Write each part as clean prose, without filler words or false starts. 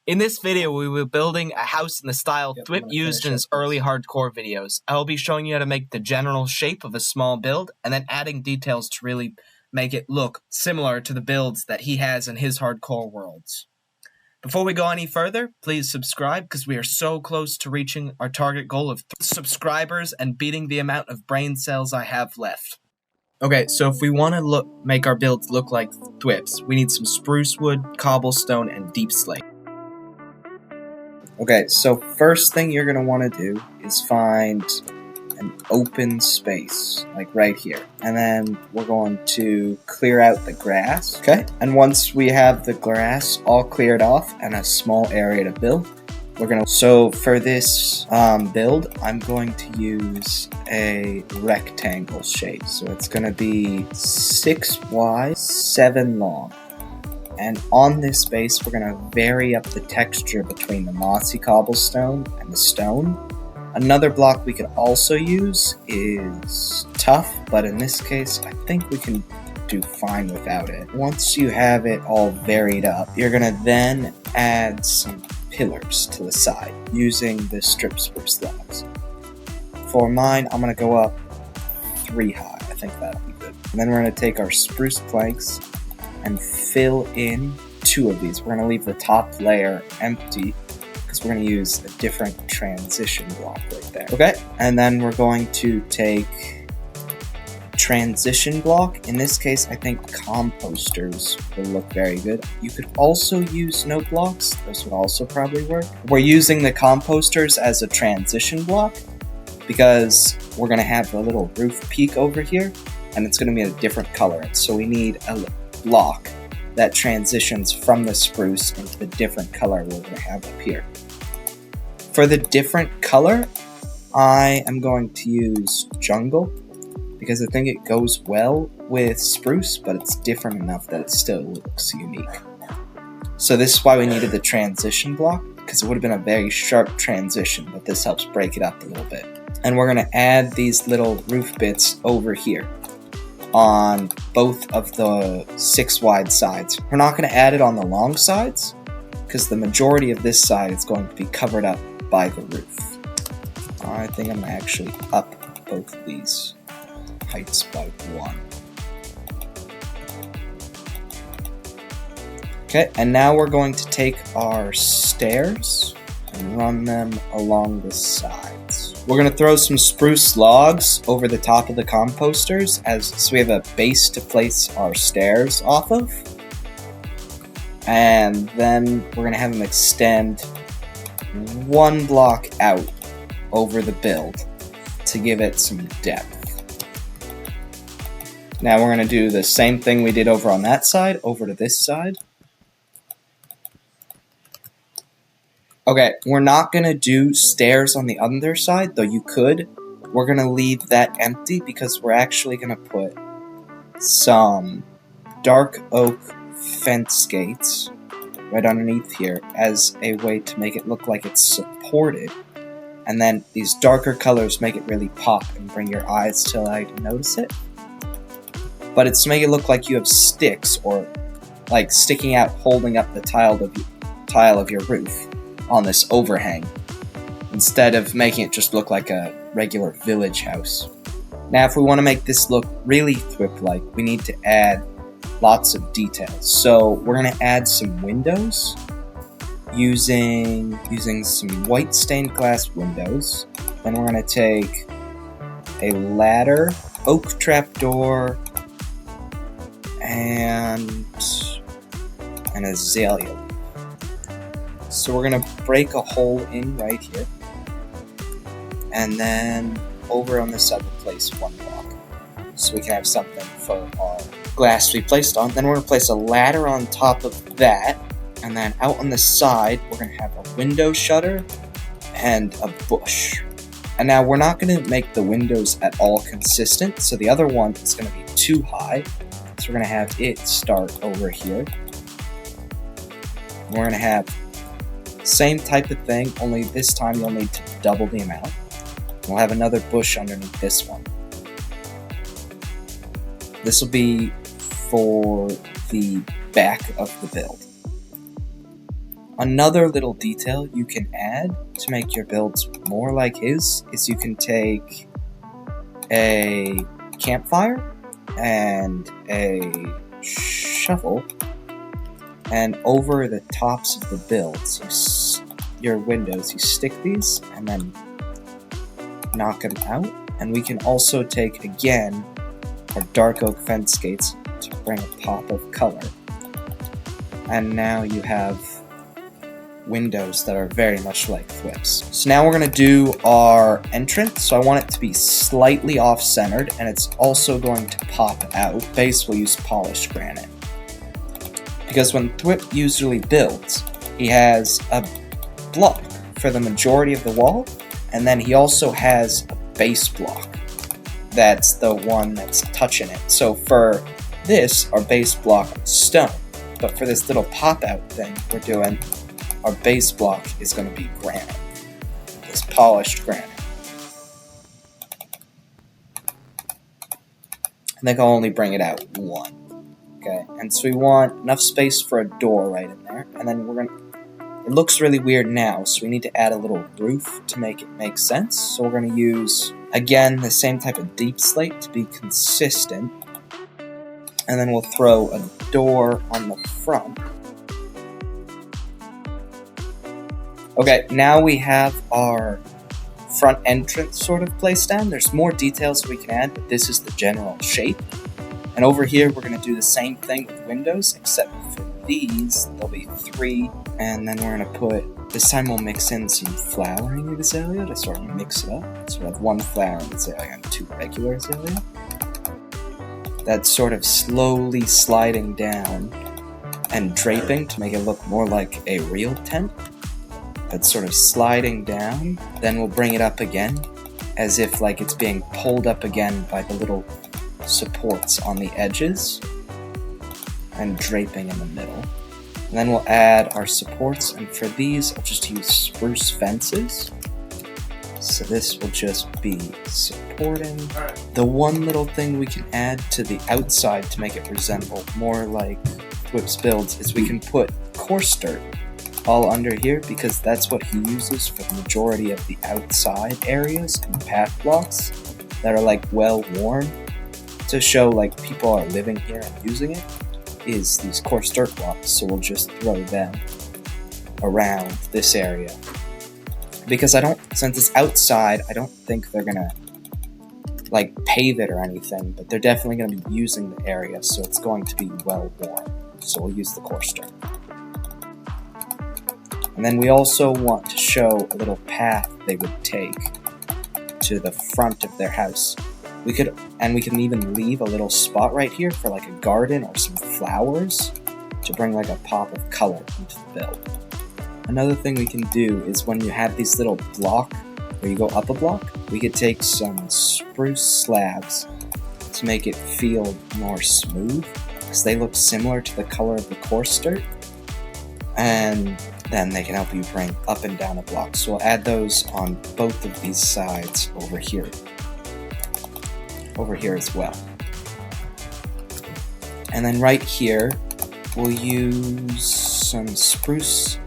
In this video, we will be building a house in the style fWhip used in his early hardcore videos. I will be showing you how to make the general shape of a small build, and then adding details to really make it look similar to the builds that he has in his hardcore worlds. Before we go any further, please subscribe, because we are so close to reaching our target goal of 3 subscribers and beating the amount of brain cells I have left. Okay, so if we want to make our builds look like fWhip's, we need some spruce wood, cobblestone, and deep slate. Okay, so first thing you're going to want to do is find an open space, like right here. And then we're going to clear out the grass, okay? And once we have the grass all cleared off and a small area to build, so for this build, I'm going to use a rectangle shape. So it's going to be 6 wide, 7 long. And on this space, we're going to vary up the texture between the mossy cobblestone and the stone. Another block we could also use is tough, but in this case, I think we can do fine without it. Once you have it all varied up, you're going to then add some pillars to the side using the strip spruce logs. For mine, I'm going to go up 3 high. I think that'll be good. And then we're going to take our spruce planks and fill in 2 of these. We're going to leave the top layer empty because we're going to use a different transition block right there. Okay, and then we're going to take transition block. In this case, I think composters will look very good. You could also use note blocks. Those would also probably work. We're using the composters as a transition block because we're going to have a little roof peak over here, and it's going to be a different color. So we need a block that transitions from the spruce into the different color we're going to have up here. For the different color, I am going to use jungle because I think it goes well with spruce, but it's different enough that it still looks unique. So this is why we needed the transition block, because it would have been a very sharp transition, but this helps break it up a little bit. And we're going to add these little roof bits over here on both of the 6 wide sides. We're not going to add it on the long sides because the majority of this side is going to be covered up by the roof. I think I'm going to actually up both of these heights by 1. Okay, and now we're going to take our stairs and run them along the sides. We're going to throw some spruce logs over the top of the composters so we have a base to place our stairs off of. And then we're going to have them extend 1 block out over the build to give it some depth. Now we're going to do the same thing we did over on that side, over to this side. Okay, we're not going to do stairs on the other side, though you could. We're going to leave that empty because we're actually going to put some dark oak fence gates right underneath here as a way to make it look like it's supported. And then these darker colors make it really pop and bring your eyes to like notice it. But it's to make it look like you have sticks or like sticking out, holding up the tile of your roof on this overhang, instead of making it just look like a regular village house. Now, if we want to make this look really fWhip-like, we need to add lots of details. So we're going to add some windows using some white stained glass windows. Then we're going to take a ladder, oak trapdoor, and an azalea. So we're going to break a hole in right here. And then over on this side we'll place 1 block. So we can have something for our glass to be placed on. Then we're going to place a ladder on top of that. And then out on the side we're going to have a window shutter and a bush. And now we're not going to make the windows at all consistent. So the other one is going to be too high. So we're going to have it start over here. We're going to have same type of thing, only this time you'll need to double the amount. We'll have another bush underneath this one. This will be for the back of the build. Another little detail you can add to make your builds more like his is you can take a campfire and a shovel, and over the tops of the builds, your windows, you stick these and then knock them out. And we can also take, again, our dark oak fence gates to bring a pop of color. And now you have windows that are very much like fWhip's. So now we're going to do our entrance. So I want it to be slightly off-centered, and it's also going to pop out. Base will use polished granite. Because when fWhip usually builds, he has a block for the majority of the wall, and then he also has a base block. That's the one that's touching it. So for this, our base block is stone. But for this little pop-out thing we're doing, our base block is going to be granite. It's polished granite. I think I'll only bring it out one. Okay, and so we want enough space for a door right in there. And then it looks really weird now, so we need to add a little roof to make it make sense. So we're going to use, again, the same type of deep slate to be consistent. And then we'll throw a door on the front. Okay, now we have our front entrance sort of placed down. There's more details we can add, but this is the general shape. And over here, we're going to do the same thing with windows, except for these, there'll be 3. And then we're going to put, this time we'll mix in some flowering azalea to sort of mix it up. So we have 1 flowering azalea and 2 regular azalea. That's sort of slowly sliding down and draping to make it look more like a real tent. That's sort of sliding down. Then we'll bring it up again, as if like it's being pulled up again by the little supports on the edges, and draping in the middle. And then we'll add our supports, and for these I'll just use spruce fences. So this will just be supporting. The one little thing we can add to the outside to make it resemble more like fWhip's builds is we can put coarse dirt all under here, because that's what he uses for the majority of the outside areas and path blocks that are like well worn, to show like people are living here and using it, is these coarse dirt blocks. So we'll just throw them around this area, because since it's outside, I don't think they're gonna like pave it or anything, but they're definitely gonna be using the area, so it's going to be well worn. So we'll use the coarse dirt. And then we also want to show a little path they would take to the front of their house. We can even leave a little spot right here for like a garden or some flowers to bring like a pop of color into the build. Another thing we can do is when you have these little block where you go up a block, we could take some spruce slabs to make it feel more smooth, because they look similar to the color of the coarse dirt. And then they can help you bring up and down a block. So we'll add those on both of these sides over here as well. And then right here, we'll use some spruce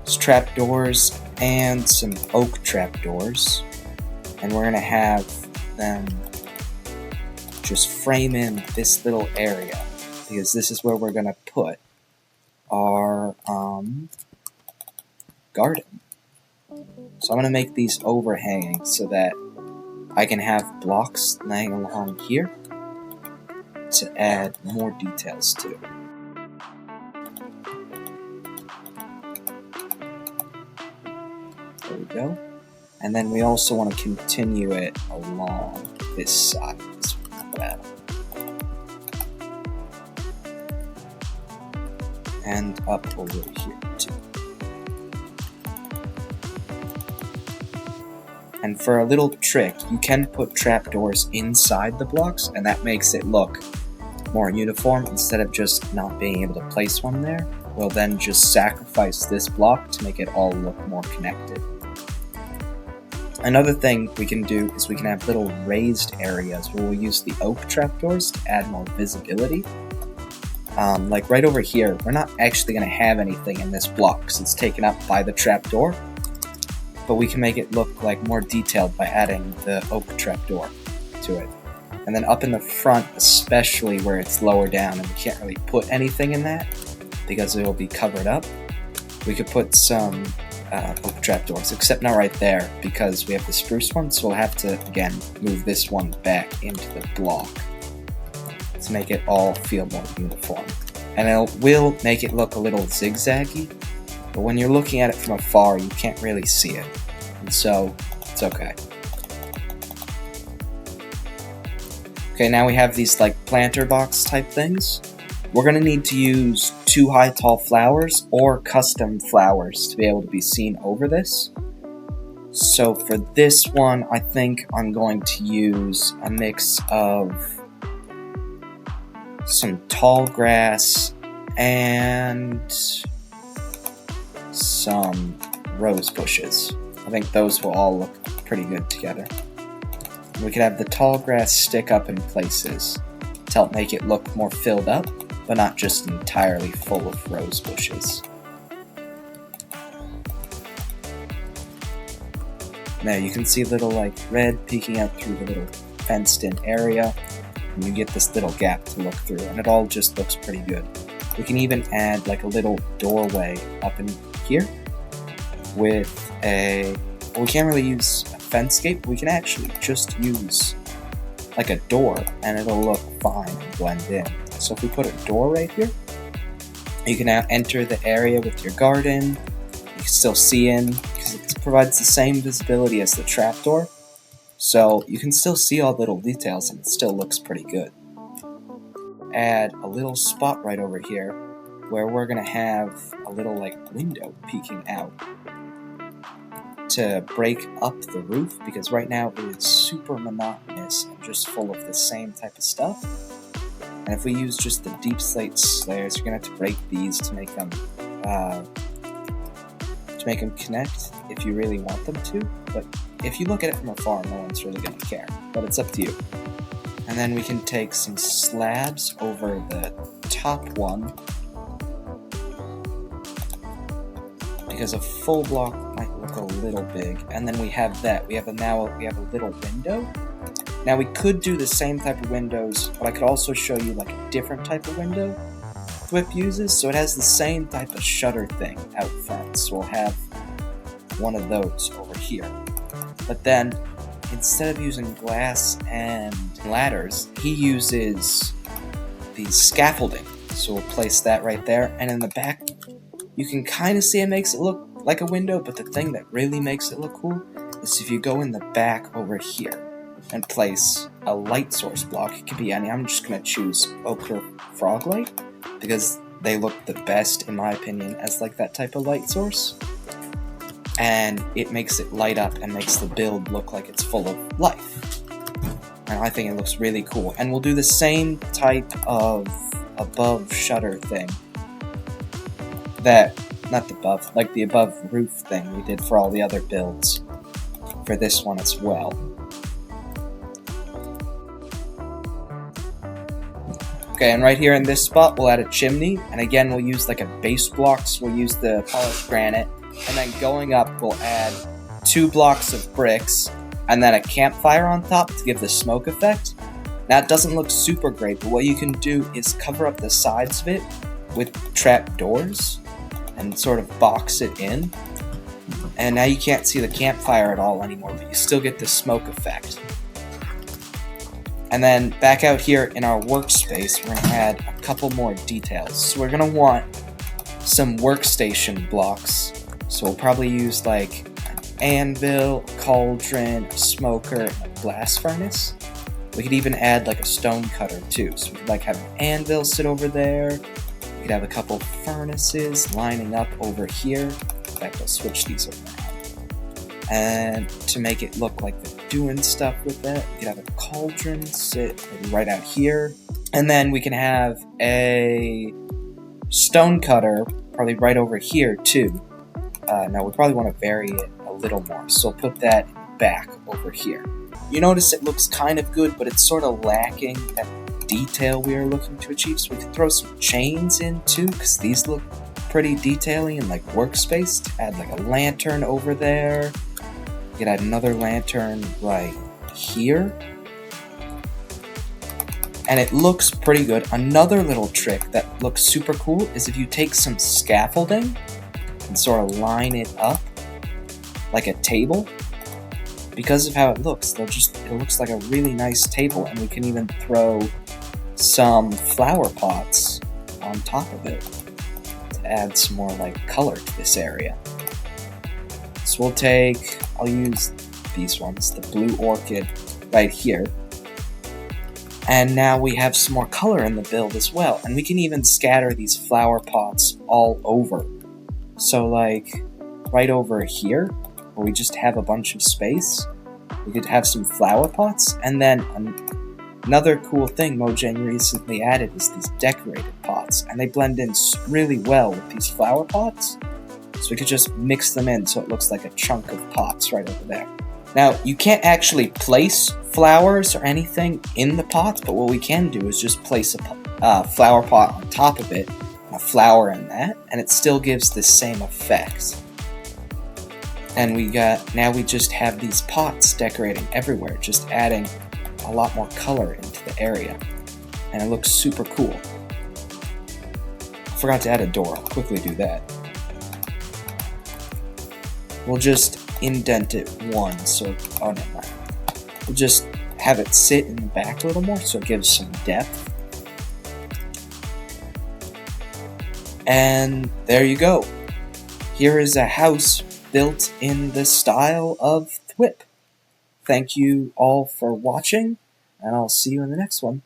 trapdoors and some oak trapdoors. And we're gonna have them just frame in this little area, because this is where we're gonna put our garden. So I'm going to make these overhanging so that I can have blocks laying along here to add more details to. There we go. And then we also want to continue it along this side as well. And up over here too. And for a little trick, you can put trapdoors inside the blocks, and that makes it look more uniform. Instead of just not being able to place one there, we'll then just sacrifice this block to make it all look more connected. Another thing we can do is we can have little raised areas where we'll use the oak trapdoors to add more visibility. like right over here, we're not actually going to have anything in this block because it's taken up by the trapdoor. But we can make it look like more detailed by adding the oak trapdoor to it. And then up in the front, especially where it's lower down and we can't really put anything in that because it'll be covered up, we could put some oak trapdoors, except not right there because we have the spruce one, so we'll have to, again, move this one back into the block to make it all feel more uniform. And it will make it look a little zigzaggy, but when you're looking at it from afar, you can't really see it, and so it's okay. Okay, now we have these like planter box type things. We're going to need to use 2 high tall flowers or custom flowers to be able to be seen over this. So for this one, I think I'm going to use a mix of some tall grass and some rose bushes. I think those will all look pretty good together. We could have the tall grass stick up in places to help make it look more filled up, but not just entirely full of rose bushes. Now you can see little like red peeking out through the little fenced in area, and you get this little gap to look through, and it all just looks pretty good. We can even add like a little doorway up in here with we can't really use a fence gate, but we can actually just use like a door and it'll look fine and blend in. So if we put a door right here, you can now enter the area with your garden. You can still see in because it provides the same visibility as the trapdoor. So you can still see all the little details and it still looks pretty good. Add a little spot right over here where we're gonna have a little like window peeking out to break up the roof, because right now it is super monotonous and just full of the same type of stuff. And if we use just the deep slate layers, you're gonna have to break these to make them connect if you really want them to. But if you look at it from afar, no one's really gonna care. But it's up to you. And then we can take some slabs over the top one, because a full block might look a little big. And then we have that. We have a little window. Now we could do the same type of windows, but I could also show you like a different type of window fWhip uses. So it has the same type of shutter thing out front. So we'll have one of those over here. But then instead of using glass and ladders, he uses the scaffolding. So we'll place that right there. And in the back, you can kind of see it makes it look like a window, but the thing that really makes it look cool is if you go in the back over here and place a light source block. It could be any. I'm just going to choose ochre frog light because they look the best, in my opinion, as like that type of light source. And it makes it light up and makes the build look like it's full of life. And I think it looks really cool. And we'll do the same type of above shutter thing. Like the above roof thing we did for all the other builds for this one as well. Okay, and right here in this spot, we'll add a chimney, and again, we'll use like a base block, so we'll use the polished granite, and then going up, we'll add 2 blocks of bricks, and then a campfire on top to give the smoke effect. Now, it doesn't look super great, but what you can do is cover up the sides of it with trap doors, and sort of box it in, and now you can't see the campfire at all anymore, but you still get the smoke effect. And then back out here in our workspace, we're going to add a couple more details. So we're going to want some workstation blocks. So we'll probably use like an anvil, a cauldron, a smoker, and a blast furnace. We could even add like a stone cutter too. So we could like have an anvil sit over there. We could have a couple furnaces lining up over here. In fact, I'll switch these around. And to make it look like they're doing stuff with it, we could have a cauldron sit maybe right out here. And then we can have a stone cutter probably right over here too. Now we probably want to vary it a little more, so we'll put that back over here. You notice it looks kind of good, but it's sort of lacking that detail we are looking to achieve. So we can throw some chains in too, because these look pretty detailing in like workspace. To add like a lantern over there. We could add another lantern right here. And it looks pretty good. Another little trick that looks super cool is if you take some scaffolding and sort of line it up like a table. Because of how it looks, it looks like a really nice table, and we can even throw some flower pots on top of it to add some more like color to this area. So I'll use these ones, the blue orchid right here. And now we have some more color in the build as well. And we can even scatter these flower pots all over. So like right over here, where we just have a bunch of space, we could have some flower pots. And then another cool thing Mojang recently added is these decorated pots. And they blend in really well with these flower pots. So we could just mix them in so it looks like a chunk of pots right over there. Now, you can't actually place flowers or anything in the pots, but what we can do is just place a flower pot on top of it, a flower in that, and it still gives the same effect. And now we just have these pots decorating everywhere, just adding a lot more color into the area. And it looks super cool. I forgot to add a door, I'll quickly do that. We'll just indent it once, oh never mind. We'll just have it sit in the back a little more so it gives some depth. And there you go. Here is a house built in the style of fWhip. Thank you all for watching, and I'll see you in the next one.